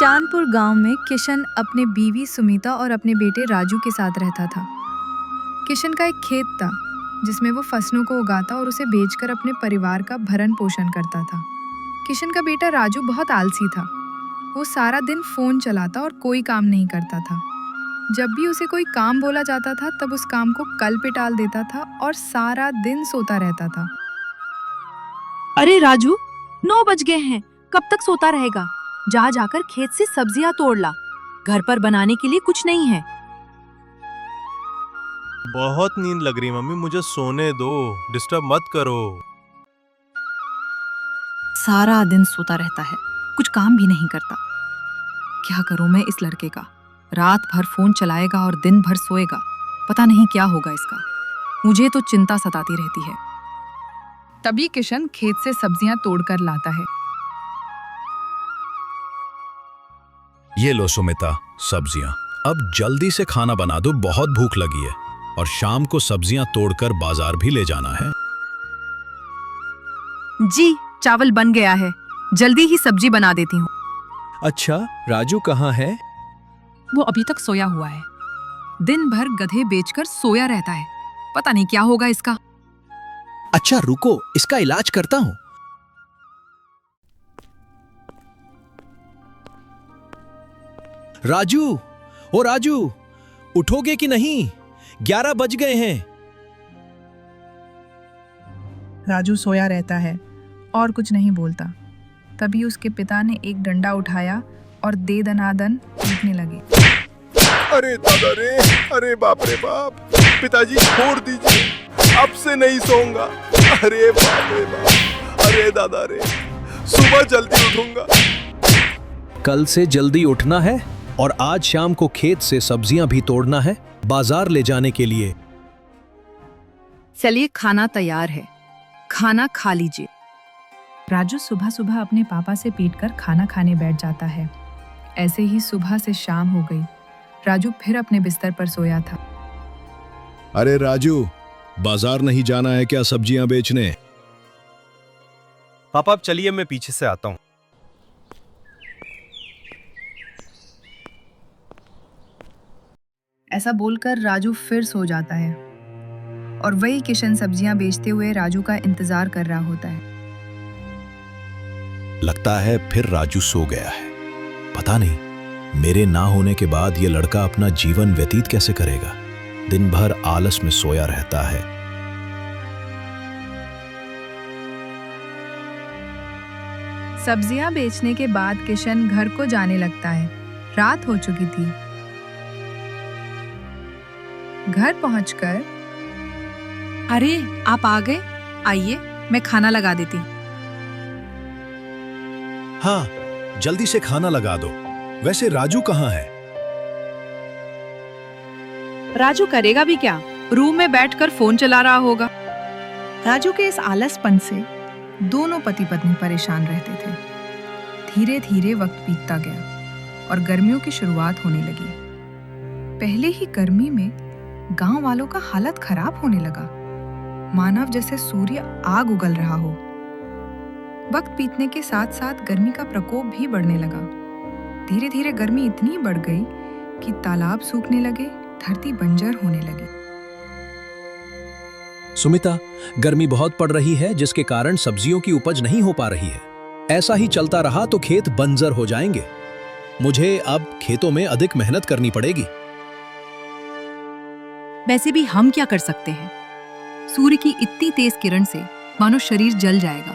चांदपुर गांव में किशन अपने बीवी सुमिता और अपने बेटे राजू के साथ रहता था। किशन का एक खेत था जिसमें वो फसलों को उगाता और उसे बेचकर अपने परिवार का भरण पोषण करता था। किशन का बेटा राजू बहुत आलसी था। वो सारा दिन फोन चलाता और कोई काम नहीं करता था। जब भी उसे कोई काम बोला जाता था तब उस काम को कल पे टाल देता था और सारा दिन सोता रहता था। अरे राजू, 9 बज गए हैं, कब तक सोता रहेगा? जा जाकर खेत से सब्जियां तोड़ ला, घर पर बनाने के लिए कुछ नहीं है। बहुत नींद लग रही मम्मी, मुझे सोने दो, डिस्टर्ब मत करो। सारा दिन सोता रहता है, कुछ काम भी नहीं करता। क्या करूं मैं इस लड़के का? रात भर फोन चलाएगा और दिन भर सोएगा। पता नहीं क्या होगा इसका। मुझे तो चिंता सताती रहती है। तभी किशन खेत से सब्जियां तोड़कर लाता है। ये लो सुमिता, सब्जियां। अब जल्दी से खाना बना दो, बहुत भूख लगी है। और शाम को सब्जियां तोड़कर बाजार भी ले जाना है। जी, चावल बन गया है, जल्दी ही सब्जी बना देती हूँ। अच्छा, राजू कहाँ है? वो अभी तक सोया हुआ है। दिन भर गधे बेचकर सोया रहता है। पता नहीं क्या होगा इसका। अच्छा रुको, इसका इलाज करता हूँ। राजू, ओ राजू, उठोगे कि नहीं? 11 बज गए हैं। राजू सोया रहता है और कुछ नहीं बोलता। तभी उसके पिता ने एक डंडा उठाया और दे दनादन पीटने लगे। अरे दादा रे, अरे बाप रे बाप, पिताजी छोड़ दीजिए, अब से नहीं सोऊंगा। अरे बाप रे बाप, अरे दादा रे, सुबह जल्दी उठूंगा। कल से जल्दी उठना है और आज शाम को खेत से सब्जियां भी तोड़ना है, बाजार ले जाने के लिए। चलिए, खाना तैयार है, खाना खा लीजिए। राजू सुबह सुबह अपने पापा से पीटकर खाना खाने बैठ जाता है। ऐसे ही सुबह से शाम हो गई। राजू फिर अपने बिस्तर पर सोया था। अरे राजू, बाजार नहीं जाना है क्या सब्जियां बेचने? पापा अब चलिए, मैं पीछे से आता हूँ। ऐसा बोलकर राजू फिर सो जाता है और वही किशन सब्जियां बेचते हुए राजू का इंतजार कर रहा होता है। लगता है फिर राजू सो गया है। पता नहीं मेरे ना होने के बाद ये लड़का अपना जीवन व्यतीत कैसे करेगा। दिन भर आलस में सोया रहता है। सब्जियां बेचने के बाद किशन घर को जाने लगता है। रात हो चुकी थी। घर पहुंचकर, अरे आप आ गए, आइए मैं खाना लगा देती हूँ। हाँ, जल्दी से खाना लगा दो। वैसे राजू कहाँ है? राजू करेगा भी क्या? रूम में बैठकर फोन चला रहा होगा। राजू के इस आलसपन से दोनों पति पत्नी परेशान रहते थे। धीरे धीरे वक्त बीतता गया और गर्मियों की शुरुआत होने लगी। पहले ही गर्मी में गांव वालों का हालत खराब होने लगा, मानव जैसे सूर्य आग उगल रहा हो। वक्त बीतने के साथ साथ गर्मी का प्रकोप भी बढ़ने लगा। धीरे धीरे गर्मी इतनी बढ़ गई कि तालाब सूखने लगे, धरती बंजर होने लगी। सुमिता, गर्मी बहुत पड़ रही है जिसके कारण सब्जियों की उपज नहीं हो पा रही है। ऐसा ही चलता रहा तो खेत बंजर हो जाएंगे। मुझे अब खेतों में अधिक मेहनत करनी पड़ेगी। वैसे भी हम क्या कर सकते हैं? सूर्य की इतनी तेज किरण से मानो शरीर जल जाएगा।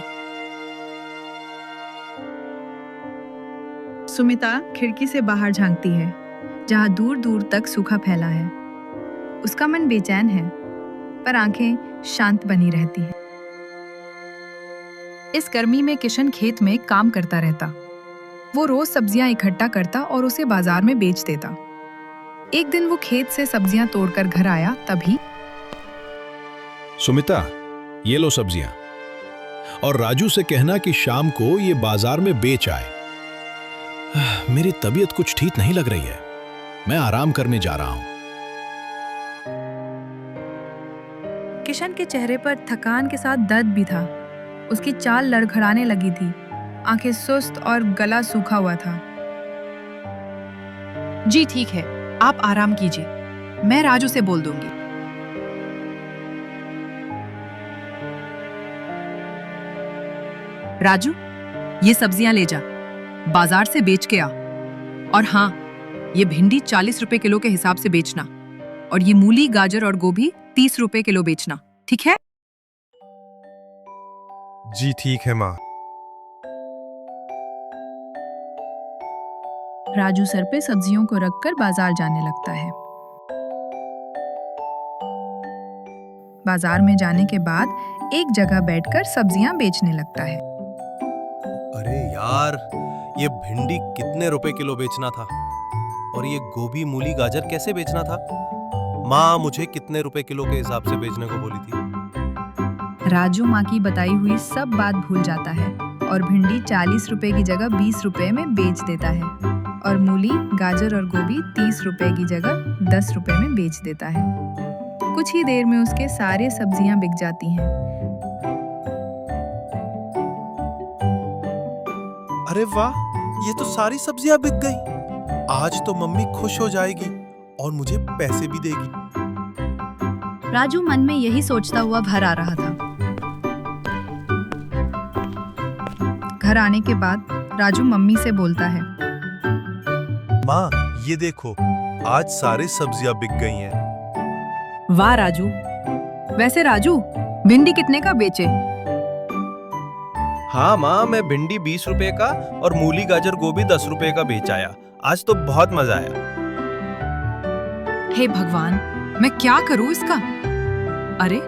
सुमिता खिड़की से बाहर झांकती है, जहां दूर दूर तक सूखा फैला है। उसका मन बेचैन है, पर आंखें शांत बनी रहती हैं। इस गर्मी में किशन खेत में काम करता रहता। वो रोज सब्जियां इकट्ठा करता और उसे बाजार में बेच देता। एक दिन वो खेत से सब्जियां तोड़कर घर आया। तभी सुमिता, ये लो सब्जियां, और राजू से कहना कि शाम को ये बाजार में बेच आए। मेरी तबीयत कुछ ठीक नहीं लग रही है, मैं आराम करने जा रहा हूं। किशन के चेहरे पर थकान के साथ दर्द भी था। उसकी चाल लड़खड़ाने लगी थी, आंखें सुस्त और गला सूखा हुआ था। जी ठीक है, आप आराम कीजिए, मैं राजू से बोल दूंगी। राजू, ये सब्जियां ले जा, बाजार से बेच के आ। और हाँ, ये भिंडी 40 रुपए किलो के हिसाब से बेचना, और ये मूली, गाजर और गोभी 30 रुपए किलो बेचना, ठीक है? जी ठीक है माँ। राजू सर पे सब्जियों को रखकर बाजार जाने लगता है। बाजार में जाने के बाद एक जगह बैठकर सब्जियां बेचने लगता है। अरे यार, ये भिंडी कितने रुपए किलो बेचना था? और ये गोभी, मूली, गाजर कैसे बेचना था? माँ मुझे कितने रुपए किलो के हिसाब से बेचने को बोली थी? राजू माँ की बताई हुई सब बात भूल जाता है और भिंडी 40 रुपए की जगह 20 रुपए में बेच देता है, और मूली, गाजर और गोभी 30 रुपए की जगह 10 रुपए में बेच देता है। कुछ ही देर में उसके सारे सब्जियां बिक जाती हैं। अरे वाह, ये तो सारी सब्जियां बिक गई। आज तो मम्मी खुश हो जाएगी और मुझे पैसे भी देगी। राजू मन में यही सोचता हुआ घर आ रहा था। घर आने के बाद राजू मम्मी से बोलता है, माँ ये देखो, आज सारी सब्जियां बिक गई हैं। वाह राजू, वैसे राजू भिंडी कितने का बेचे? हाँ माँ, मैं भिंडी 20 रुपए का और मूली, गाजर, गोभी 10 रुपए का बेच आया। आज तो बहुत मजा आया। हे भगवान, मैं क्या करूं इसका? अरे,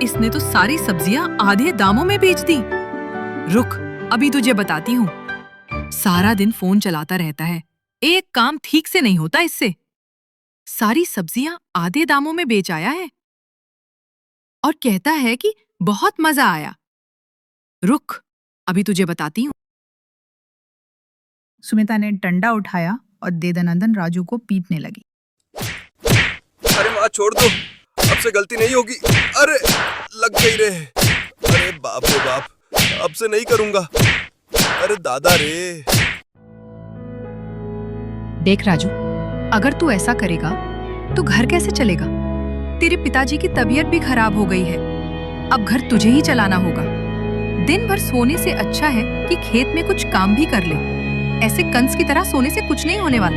इसने तो सारी सब्जियां आधे दामों में बेच दी। रुक, अभी तुझे बताती हूँ। सारा दिन फोन चलाता रहता है, एक काम ठीक से नहीं होता इससे। सारी सब्जियां आधे दामों में बेच आया है और कहता है कि बहुत मजा आया। रुक, अभी तुझे बताती हूँ। सुमिता ने डंडा उठाया और दे दनादन राजू को पीटने लगी। अरे माँ छोड़ दो, अब से गलती नहीं होगी। अरे लग गई रे। अरे बाप रे बाप, अब से नहीं करूंगा। अरे दादा रे। देख राजू, अगर तू ऐसा करेगा तो घर कैसे चलेगा? तेरे पिताजी की तबीयत भी खराब हो गई है। अब घर तुझे ही चलाना होगा। दिन भर सोने से अच्छा है कि खेत में कुछ काम भी कर ले। ऐसे कंस की तरह सोने से कुछ नहीं होने वाला।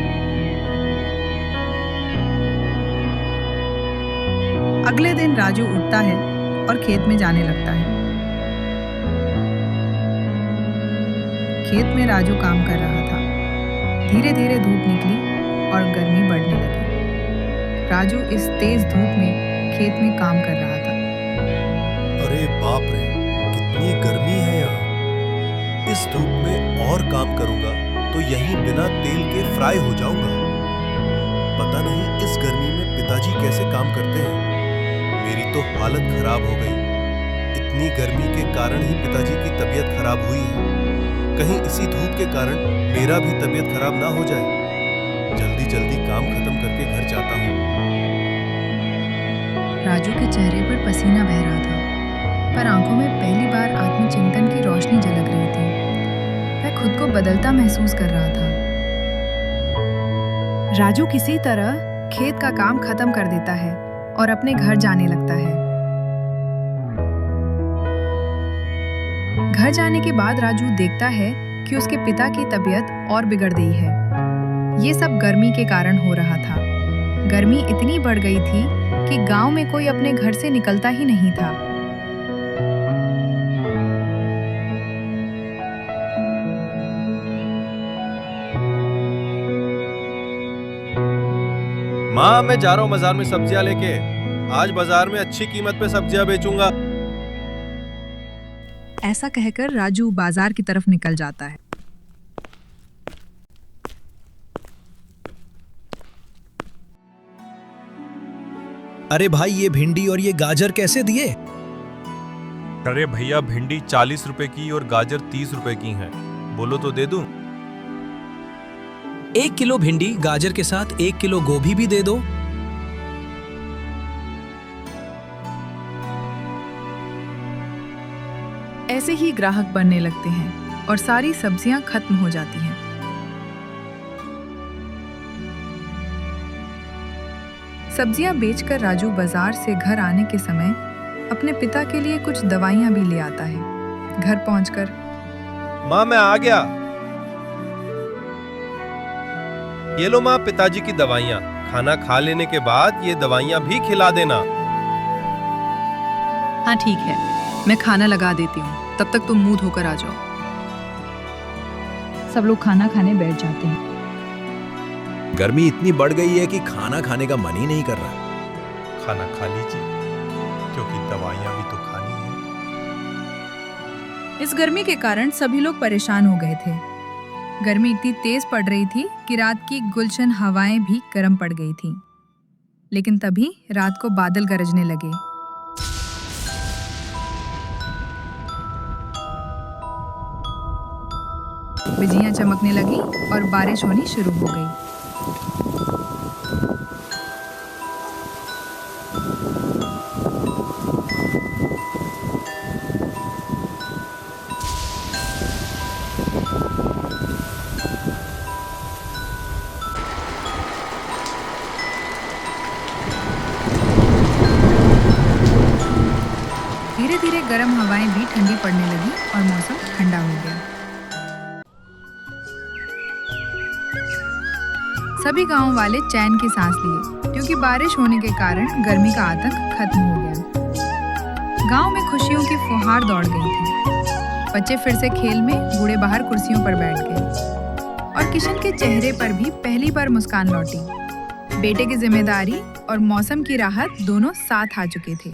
अगले दिन राजू उठता है और खेत में जाने लगता है। खेत में राजू काम कर रहा था। धीरे धीरे धूप निकली और गर्मी बढ़ने लगी। राजू इस तेज धूप में खेत में काम कर रहा था। अरे बाप रे, कितनी गर्मी है यहाँ। इस धूप में और काम करूंगा तो यहीं बिना तेल के फ्राई हो जाऊंगा। पता नहीं इस गर्मी में पिताजी कैसे काम करते हैं। मेरी तो हालत खराब हो गई। इतनी गर्मी के कारण ही पिताजी की तबीयत खराब हुई है। कहीं इसी धूप के कारण मेरा भी तबीयत खराब ना हो जाए। जल्दी जल्दी काम खत्म करके घर जाता हूँ। राजू के चेहरे पर पसीना बह रहा था, पर आंखों में पहली बार आत्मचिंतन की रोशनी झलक रही थी। वह खुद को बदलता महसूस कर रहा था। राजू किसी तरह खेत का काम खत्म कर देता है और अपने घर जाने लगता है। घर जाने के बाद राजू देखता है कि उसके पिता की तबीयत और बिगड़ गई है। ये सब गर्मी के कारण हो रहा था। गर्मी इतनी बढ़ गई थी कि गांव में कोई अपने घर से निकलता ही नहीं था। माँ मैं जा रहा हूँ बाजार में सब्जियां लेके। आज बाजार में अच्छी कीमत पे सब्जियां बेचूंगा। ऐसा कहकर राजू बाजार की तरफ निकल जाता है। अरे भाई, ये भिंडी और ये गाजर कैसे दिए? अरे भैया, भिंडी 40 रुपए की और गाजर 30 रुपए की है। बोलो तो दे दूं। 1 किलो भिंडी, गाजर के साथ 1 किलो गोभी भी दे दो। ऐसे ही ग्राहक बनने लगते हैं और सारी सब्जियां खत्म हो जाती हैं। सब्जियां बेचकर राजू बाजार से घर आने के समय अपने पिता के लिए कुछ दवाइयां भी ले आता है। घर पहुंचकर माँ मैं आ गया। ये लो माँ पिताजी की दवाइयाँ। खाना खा लेने के बाद ये दवाइयाँ भी खिला देना। हाँ ठीक है, मैं खाना लगा देती हूँ, तब तक तुम मुंह धोकर आ जाओ। सब लोग खाना खाने बैठ जाते हैं। गर्मी इतनी बढ़ गई है कि खाना खाने का मन ही नहीं कर रहा। खाना खा लीजिए, क्योंकि दवाइयाँ भी तो खानी है। इस गर्मी के कारण सभी लोग परेशान हो गए थे। गर्मी इतनी तेज पड़ रही थी कि रात की गुलशन हवाएं भी गर्म पड़ गई थीं। लेकिन तभी रात को बादल गरजने लगे। बिजलियां चमकने लगी और बारिश होनी शुरू हो गई। धीरे धीरे गर्म हवाएं भी ठंडी पड़ने लगी और मौसम ठंडा हो गया। सभी गांव वाले चैन की सांस लिए, क्योंकि बारिश होने के कारण गर्मी का आतंक खत्म हो गया। गांव में खुशियों की फुहार दौड़ गई थी। बच्चे फिर से खेल में, बूढ़े बाहर कुर्सियों पर बैठ गए और किशन के चेहरे पर भी पहली बार मुस्कान लौटी। बेटे की जिम्मेदारी और मौसम की राहत दोनों साथ आ चुके थे।